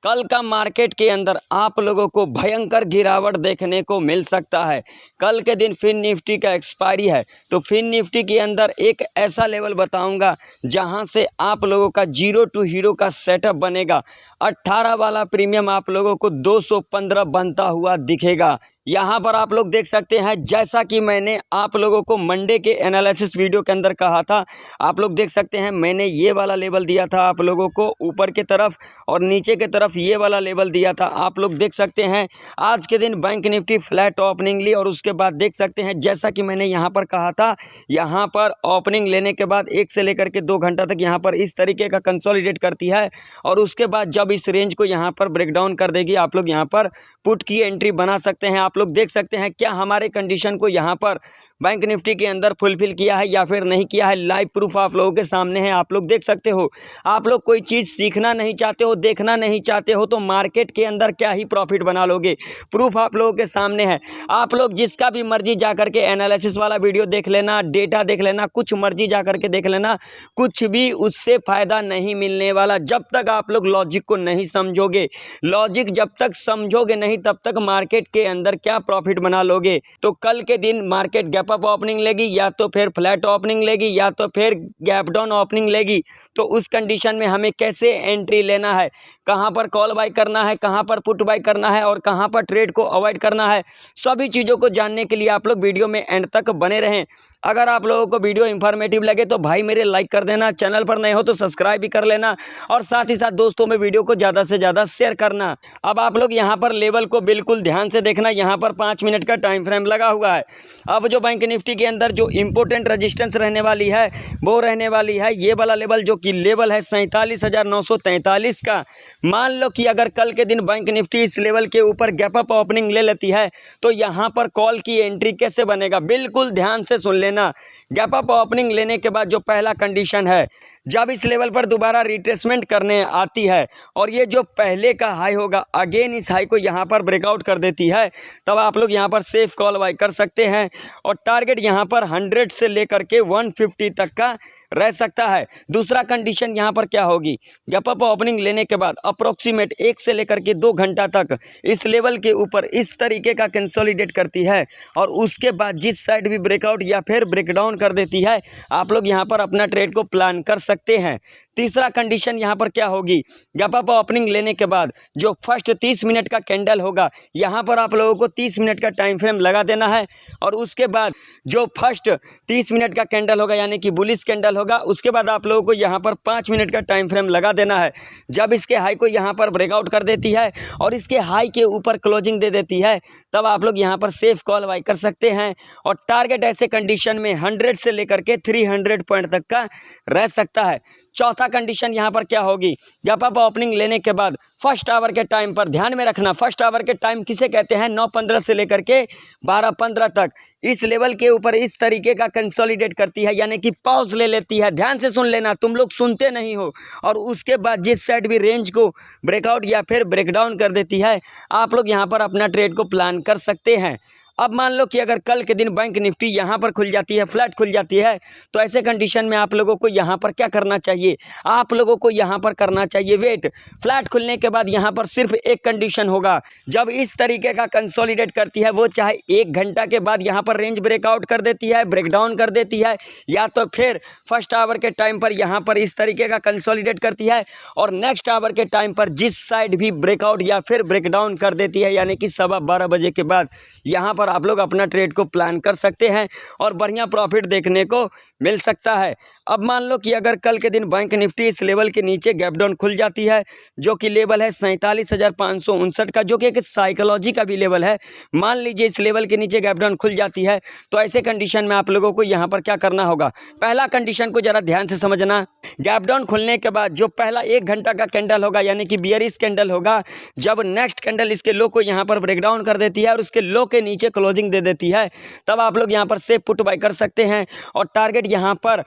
कल का मार्केट के अंदर आप लोगों को भयंकर गिरावट देखने को मिल सकता है। कल के दिन फिन निफ्टी का एक्सपायरी है, तो फिन निफ्टी के अंदर एक ऐसा लेवल बताऊंगा जहां से आप लोगों का जीरो टू हीरो का सेटअप बनेगा। 18 वाला प्रीमियम आप लोगों को 215 बनता हुआ दिखेगा। यहाँ पर आप लोग देख सकते हैं, जैसा कि मैंने आप लोगों को मंडे के एनालिसिस वीडियो के अंदर कहा था, आप लोग देख सकते हैं मैंने ये वाला लेवल दिया था आप लोगों को ऊपर की तरफ, और नीचे की तरफ ये वाला लेवल दिया था। आप लोग देख सकते हैं आज के दिन बैंक निफ्टी फ्लैट ओपनिंग ली, और उसके बाद देख सकते हैं जैसा कि मैंने यहाँ पर कहा था, यहाँ पर ओपनिंग लेने के बाद 1 से लेकर के 2 घंटा तक यहाँ पर इस तरीके का कंसोलिडेट करती है, और उसके बाद जब इस रेंज को यहाँ पर ब्रेकडाउन कर देगी, आप लोग यहाँ पर पुट की एंट्री बना सकते हैं। आप लोग देख सकते हैं क्या हमारे कंडीशन को यहाँ पर बैंक निफ्टी के अंदर फुलफिल किया है या फिर नहीं किया है। लाइव प्रूफ आप लोगों के सामने है, आप लोग देख सकते हो। आप लोग कोई चीज़ सीखना नहीं चाहते हो, देखना नहीं चाहते हो, तो मार्केट के अंदर क्या ही प्रॉफिट बना लोगे। प्रूफ आप लोगों के सामने है। आप लोग जिसका भी मर्जी जा करके एनालिसिस वाला वीडियो देख लेना, डेटा देख लेना, कुछ मर्जी जा करके देख लेना, कुछ भी उससे फ़ायदा नहीं मिलने वाला जब तक आप लोग लॉजिक को नहीं समझोगे। लॉजिक जब तक समझोगे नहीं तब तक मार्केट के अंदर क्या प्रॉफिट बना लोगे। तो कल के दिन मार्केट गैप अप ओपनिंग लेगी, या तो फिर फ्लैट ओपनिंग लेगी, या तो फिर गैप डाउन ओपनिंग लेगी। तो उस कंडीशन में हमें कैसे एंट्री लेना है, कहां पर कॉल बाय करना है, कहां पर पुट बाय करना है, और कहां पर ट्रेड को अवॉइड करना है, सभी चीज़ों को जानने के लिए आप लोग वीडियो में एंड तक बने रहें। अगर आप लोगों को वीडियो इंफॉर्मेटिव लगे तो भाई मेरे लाइक कर देना, चैनल पर नए हो तो सब्सक्राइब भी कर लेना, और साथ ही साथ दोस्तों में वीडियो को ज़्यादा से ज़्यादा शेयर करना। अब आप लोग यहाँ पर लेवल को बिल्कुल ध्यान से देखना, यहाँ पर 5 मिनट का टाइम फ्रेम लगा हुआ है। अब जो बैंक निफ्टी के अंदर जो इंपॉर्टेंट रेजिस्टेंस रहने वाली है वो रहने वाली है ये वाला लेवल, जो कि लेवल है 47,943 का। मान लो कि अगर कल के दिन बैंक निफ्टी इस लेवल के ऊपर गैप अप ओपनिंग ले लेती है तो यहाँ पर कॉल की एंट्री कैसे बनेगा, बिल्कुल ध्यान से सुन लेना। गैप अप ओपनिंग लेने के बाद जो पहला कंडीशन है, जब इस लेवल पर दोबारा रिट्रेसमेंट करने आती है और ये जो पहले का हाई होगा अगेन इस हाई को यहाँ पर ब्रेकआउट कर देती है, तब आप लोग यहाँ पर सेफ कॉल बाय कर सकते हैं, और टारगेट यहाँ पर 100 से लेकर के 150 तक का रह सकता है। दूसरा कंडीशन यहाँ पर क्या होगी, गैप अप ओपनिंग लेने के बाद अप्रोक्सीमेट 1 से लेकर के 2 घंटा तक इस लेवल के ऊपर इस तरीके का कंसोलिडेट करती है, और उसके बाद जिस साइड भी ब्रेकआउट या फिर ब्रेकडाउन कर देती है, आप लोग यहाँ पर अपना ट्रेड को प्लान कर सकते हैं। तीसरा कंडीशन यहाँ पर क्या होगी, गैप अप ओपनिंग लेने के बाद जो फर्स्ट 30 मिनट का कैंडल होगा, यहाँ पर आप लोगों को 30 मिनट का टाइम फ्रेम लगा देना है, और उसके बाद जो फर्स्ट 30 मिनट का कैंडल होगा यानी कि बुलिश कैंडल होगा, उसके बाद आप लोगों को यहाँ पर 5 मिनट का टाइम फ्रेम लगा देना है। जब इसके हाई को यहाँ पर ब्रेकआउट कर देती है और इसके हाई के ऊपर क्लोजिंग दे देती है, तब आप लोग यहाँ पर सेफ कॉल बाय कर सकते हैं, और टारगेट ऐसे कंडीशन में 100 से लेकर के 300 पॉइंट तक का रह सकता है। चौथा कंडीशन यहाँ पर क्या होगी, गैप अप ओपनिंग लेने के बाद फर्स्ट आवर के टाइम पर ध्यान में रखना। फर्स्ट आवर के टाइम किसे कहते हैं, 9:15 से लेकर के 12:15 तक इस लेवल के ऊपर इस तरीके का कंसोलिडेट करती है, यानी कि पॉज ले लेती है। ध्यान से सुन लेना, तुम लोग सुनते नहीं हो। और उसके बाद जिस साइड भी रेंज को ब्रेकआउट या फिर ब्रेकडाउन कर देती है, आप लोग यहाँ पर अपना ट्रेड को प्लान कर सकते हैं। अब मान लो कि अगर कल के दिन बैंक निफ्टी यहाँ पर खुल जाती है, फ्लैट खुल जाती है, तो ऐसे कंडीशन में आप लोगों को यहाँ पर क्या करना चाहिए, आप लोगों को यहाँ पर करना चाहिए वेट। फ्लैट खुलने के बाद यहाँ पर सिर्फ एक कंडीशन होगा, जब इस तरीके का कंसोलिडेट करती है, वो चाहे 1 घंटा के बाद यहाँ पर रेंज ब्रेकआउट कर देती है, ब्रेकडाउन कर देती है, या तो फिर फर्स्ट आवर के टाइम पर यहाँ पर इस तरीके का कंसोलिडेट करती है, और नेक्स्ट आवर के टाइम पर जिस साइड भी ब्रेकआउट या फिर ब्रेकडाउन कर देती है, यानी कि 12:15 बजे के बाद यहाँ पर आप लोग अपना ट्रेड को प्लान कर सकते हैं और बढ़िया प्रॉफिट देखने को मिल सकता है। अब मान लो कि अगर कल के दिन बैंक निफ्टी इस लेवल के नीचे गैप डाउन खुल जाती है, जो कि लेवल है 47,559 का, जो कि एक साइकोलॉजी का भी लेवल है। मान लीजिए इस लेवल के नीचे गैप डाउन खुल जाती है, तो ऐसे कंडीशन में आप लोगों को यहाँ पर क्या करना होगा। पहला कंडीशन को जरा ध्यान से समझना, गैप डाउन खुलने के बाद जो पहला 1 घंटा का कैंडल होगा, यानी कि बियरिश कैंडल होगा, जब नेक्स्ट कैंडल इसके लो को यहाँ पर ब्रेकडाउन कर देती है और उसके लो के नीचे क्लोजिंग दे देती है, तब आप लोग यहाँ पर सेफ पुट बाय कर सकते हैं, और टारगेट यहाँ पर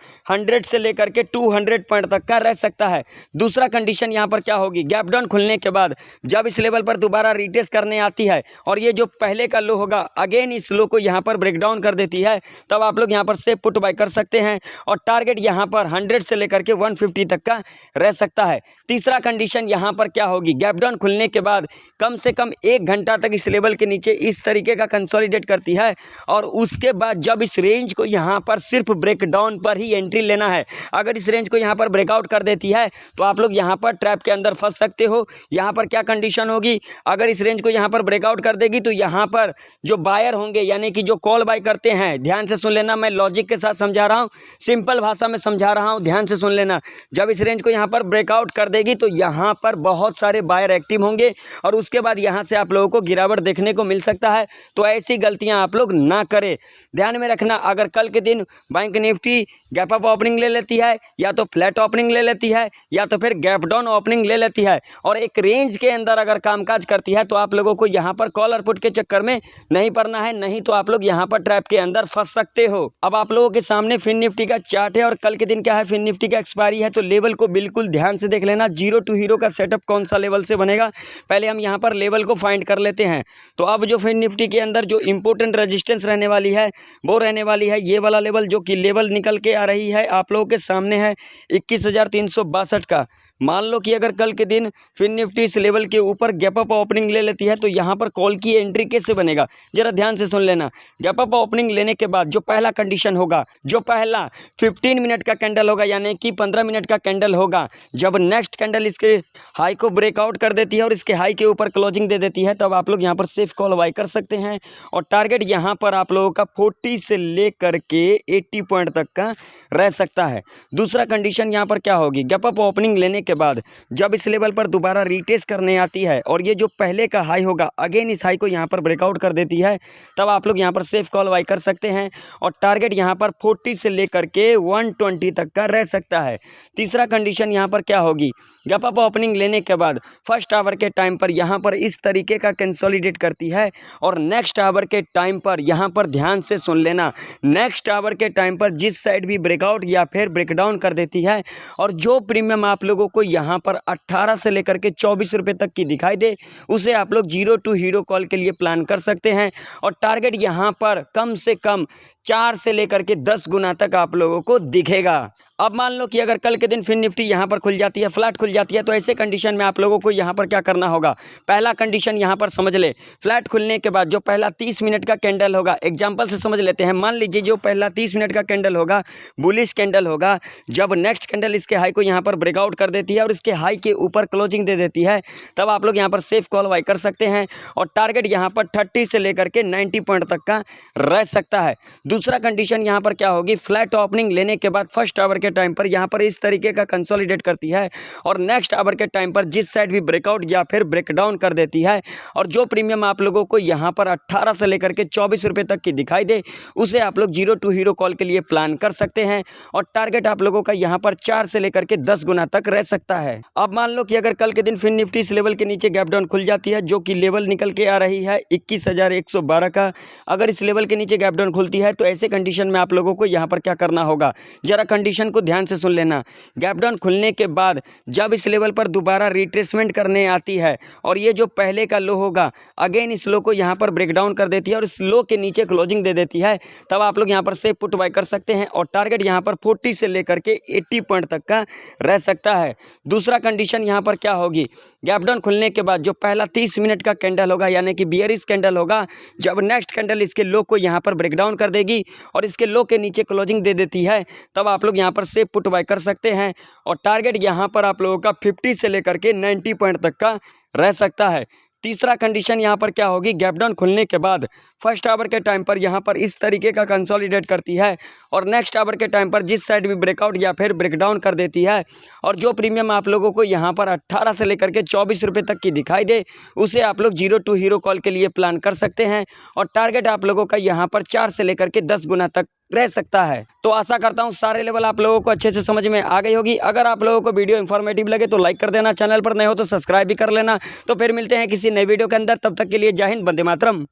100 से लेकर के 200 पॉइंट तक का रह सकता है। दूसरा कंडीशन यहाँ पर क्या होगी, गैप डाउन खुलने के बाद जब इस लेवल पर दोबारा रिटेस्ट करने आती है और ये जो पहले का लो होगा अगेन इस लो को यहाँ पर ब्रेक डाउन कर देती है, तब आप लोग यहाँ पर सेफ पुट बाय कर सकते हैं और टारगेट यहाँ पर 100 से लेकर के 150 तक का रह सकता है। तीसरा कंडीशन यहाँ पर क्या होगी, गैप डाउन खुलने के बाद कम से कम 1 घंटा तक इस लेवल के नीचे इस तरीके का कंसोलिडेट करती है और उसके बाद जब इस रेंज को यहाँ पर सिर्फ ब्रेक डाउन पर ही एंट्री लेना है। अगर इस रेंज को यहाँ पर ब्रेकआउट कर देती है तो आप लोग यहाँ पर ट्रैप के अंदर फंस सकते हो। यहाँ पर क्या कंडीशन होगी, अगर इस रेंज को यहाँ पर ब्रेकआउट कर देगी तो यहाँ पर जो बायर होंगे यानी कि जो कॉल बाय करते हैं, ध्यान से सुन लेना, मैं लॉजिक के साथ समझा रहा हूँ, सिंपल भाषा में समझा रहा हूँ, ध्यान से सुन लेना। जब इस रेंज को यहाँ पर ब्रेकआउट कर देगी तो यहाँ पर बहुत सारे बायर एक्टिव होंगे और उसके बाद यहाँ से आप लोगों को गिरावट देखने को मिल सकता है। तो ऐसी गलतियाँ आप लोग ना करें, ध्यान में रखना। अगर कल के दिन bank Nifty gap up opening ले लेती है या तो फ्लैट ओपनिंग ले लेती है या तो फिर गैप डाउन ओपनिंग ले लेती है और एक रेंज के अंदर अगर कामकाज करती है तो आप लोगों को यहाँ पर कॉल और पुट के चक्कर में नहीं पड़ना है, नहीं तो आप लोग यहाँ पर ट्रैप के अंदर फंस सकते हो। अब आप लोगों के सामने फिन निफ्टी का चार्ट है और कल के दिन क्या है, फिन निफ्टी का एक्सपायरी है, तो लेवल को बिल्कुल ध्यान से देख लेना। 0 टू हीरो का सेटअप कौन सा लेवल से बनेगा, पहले हम यहाँ पर लेवल को फाइंड कर लेते हैं। तो अब जो फिन निफ्टी के अंदर जो इंपॉर्टेंट रेजिस्टेंस रहने वाली है वो रहने वाली है ये वाला लेवल, जो कि लेवल निकल के आ रही है आप लोगों के सामने है 21,362 का। मान लो कि अगर कल के दिन फिन निफ्टी इस लेवल के ऊपर गैप अप ओपनिंग ले लेती है तो यहाँ पर कॉल की एंट्री कैसे बनेगा, जरा ध्यान से सुन लेना। गैप अप ओपनिंग लेने के बाद जो पहला कंडीशन होगा, जो पहला 15 मिनट का कैंडल होगा यानी कि 15 मिनट का कैंडल होगा, जब नेक्स्ट कैंडल इसके हाई को ब्रेकआउट कर देती है और इसके हाई के ऊपर क्लोजिंग दे देती है, तब आप लोग यहाँ पर सेफ कॉल बाय कर सकते हैं और टारगेट यहाँ पर आप लोगों का 40 से लेकर के 80 पॉइंट तक का रह सकता है। दूसरा कंडीशन यहाँ पर क्या होगी, गैप अप ओपनिंग लेने के बाद जब इस लेवल पर दोबारा रीटेस्ट करने आती है और ये जो पहले का हाई होगा अगेन इस हाई को यहाँ पर ब्रेकआउट कर देती है, तब आप लोग यहाँ पर सेफ कॉल बाय कर सकते हैं और टारगेट यहाँ पर 40 से लेकर के 120 तक का रह सकता है। तीसरा कंडीशन यहाँ पर क्या होगी, गैप अप ओपनिंग लेने के बाद फर्स्ट आवर के टाइम पर यहाँ पर इस तरीके का कंसोलिडेट करती है और नेक्स्ट आवर के टाइम पर यहाँ पर ध्यान से सुन लेना, नेक्स्ट आवर के टाइम पर जिस साइड भी ब्रेकआउट या फिर ब्रेकडाउन कर देती है और जो प्रीमियम आप लोगों को यहाँ पर 18 से लेकर के 24 रुपये तक की दिखाई दे, उसे आप लोग 0 टू हीरो कॉल के लिए प्लान कर सकते हैं और टारगेट यहाँ पर कम से कम 4 से लेकर के 10 गुना तक आप लोगों को दिखेगा। अब मान लो कि अगर कल के दिन फिन निफ्टी यहाँ पर खुल जाती है, फ्लैट खुल जाती है, तो ऐसे कंडीशन में आप लोगों को यहाँ पर क्या करना होगा। पहला कंडीशन यहाँ पर समझ ले, फ्लैट खुलने के बाद जो पहला 30 मिनट का कैंडल होगा, एग्जांपल से समझ लेते हैं, मान लीजिए जो पहला 30 मिनट का कैंडल होगा बुलिश कैंडल होगा, जब नेक्स्ट कैंडल इसके हाई को यहाँ पर ब्रेकआउट कर देती है और इसके हाई के ऊपर क्लोजिंग दे देती है, तब आप लोग यहाँ पर सेफ कॉल बाय कर सकते हैं और टारगेट यहाँ पर 30 से लेकर के 90 पॉइंट तक का रह सकता है। दूसरा कंडीशन यहाँ पर क्या होगी, फ्लैट ओपनिंग लेने के बाद फर्स्ट आवर के टाइम पर यहाँ पर इस तरीके का कंसोलिडेट करती है और नेक्स्ट आवर के टाइम पर जिस साइड भी ब्रेकआउट या फिर ब्रेकडाउन कर देती है और जो प्रीमियम आप लोगों को यहाँ पर 18 से लेकर के 24 रुपये तक की दिखाई दे, उसे आप लोग 0 टू हीरो कॉल के लिए प्लान कर सकते हैं और टारगेट आप लोगों का यहाँ पर 4 से लेकर के 10 गुना तक रह सकता है। अब मान लो कि अगर कल के दिन फिन निफ्टी इस लेवल के नीचे गैप डाउन खुल जाती है, जो कि लेवल निकल के आ रही है 21,112 का, अगर इस लेवल के नीचे गैप डाउन खुलती है तो ऐसे कंडीशन में आप लोगों को यहाँ पर क्या करना होगा, जरा कंडीशन को ध्यान से सुन लेना। गैप डाउन खुलने के बाद जब इस लेवल पर दोबारा रिट्रेसमेंट करने आती है और ये जो पहले का लो होगा अगेन इस लो को यहाँ पर ब्रेकडाउन कर देती है और इस लो के नीचे क्लोजिंग दे देती है, तब आप लोग यहाँ पर सेफ पुट बाय कर सकते हैं और टारगेट यहाँ पर 40 से लेकर के 80 पॉइंट तक का रह सकता है। दूसरा कंडीशन यहाँ पर क्या होगी, गैप डाउन खुलने के बाद जो पहला 30 मिनट का कैंडल होगा यानी कि बियरिश कैंडल होगा, जब नेक्स्ट कैंडल इसके लो को यहाँ पर ब्रेकडाउन कर देगी और इसके लो के नीचे क्लोजिंग दे देती है, तब आप लोग यहाँ पर सेफ पुट बाय कर सकते हैं और टारगेट यहाँ पर आप लोगों का 50 से लेकर के 90 पॉइंट तक का रह सकता है। तीसरा कंडीशन यहाँ पर क्या होगी, गैप डाउन खुलने के बाद फर्स्ट आवर के टाइम पर यहाँ पर इस तरीके का कंसोलिडेट करती है और नेक्स्ट आवर के टाइम पर जिस साइड भी ब्रेकआउट या फिर ब्रेकडाउन कर देती है और जो प्रीमियम आप लोगों को यहाँ पर 18 से लेकर के 24 रुपये तक की दिखाई दे, उसे आप लोग 0 टू हीरो कॉल के लिए प्लान कर सकते हैं और टारगेट आप लोगों का यहाँ पर 4 से लेकर के 10 गुना तक रह सकता है। तो आशा करता हूँ सारे लेवल आप लोगों को अच्छे से समझ में आ गई होगी। अगर आप लोगों को वीडियो इन्फॉर्मेटिव लगे तो लाइक कर देना, चैनल पर नए हो तो सब्सक्राइब भी कर लेना। तो फिर मिलते हैं किसी नए वीडियो के अंदर, तब तक के लिए जय हिंद, वंदे मातरम।